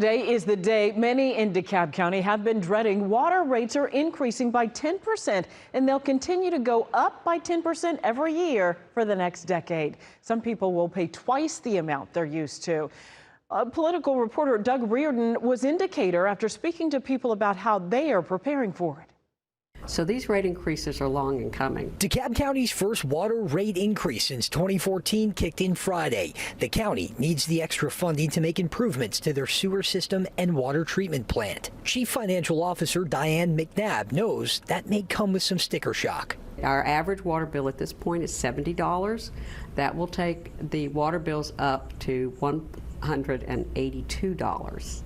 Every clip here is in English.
Today is the day many in DeKalb County have been dreading. Water rates are increasing by 10%, and they'll continue to go up by 10% every year for the next decade. Some people will pay twice the amount they're used to. Political reporter Doug Reardon was in Decatur after speaking to people about how they are preparing for it. So these rate increases are long in coming. DeKalb County's first water rate increase since 2014 kicked in Friday. The county needs the extra funding to make improvements to their sewer system and water treatment plant. Chief Financial Officer Diane McNabb knows that may come with some sticker shock. Our average water bill at this point is $70. That will take the water bills up to $182.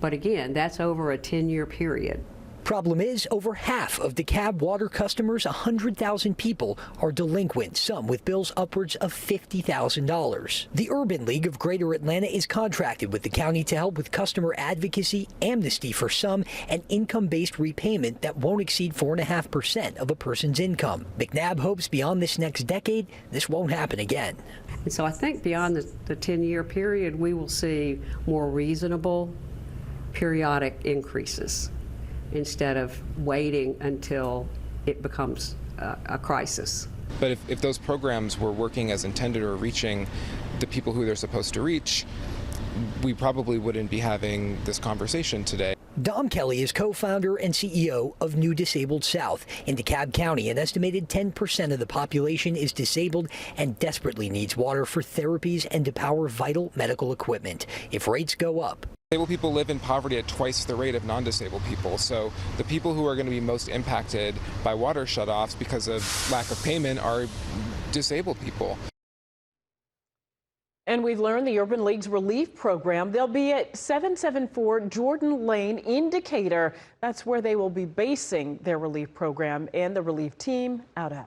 But again, that's over a 10-year period. Problem is, over half of DeKalb water customers, 100,000 people, are delinquent, some with bills upwards of $50,000. The Urban League of Greater Atlanta is contracted with the county to help with customer advocacy, amnesty for some, and income-based repayment that won't exceed 4.5% of a person's income. McNabb hopes beyond this next decade, this won't happen again. And so I think beyond the 10-year period, we will see more reasonable periodic increases, instead of waiting until it becomes a crisis. But if those programs were working as intended or reaching the people who they're supposed to reach, we probably wouldn't be having this conversation today. Dom Kelly is co-founder and CEO of New Disabled South. In DeKalb County, an estimated 10% of the population is disabled and desperately needs water for therapies and to power vital medical equipment. If rates go up, disabled people live in poverty at twice the rate of non-disabled people. So the people who are going to be most impacted by water shutoffs because of lack of payment are disabled people. And we've learned the Urban League's relief program. They'll be at 774 Jordan Lane in Decatur. That's where they will be basing their relief program and the relief team out of.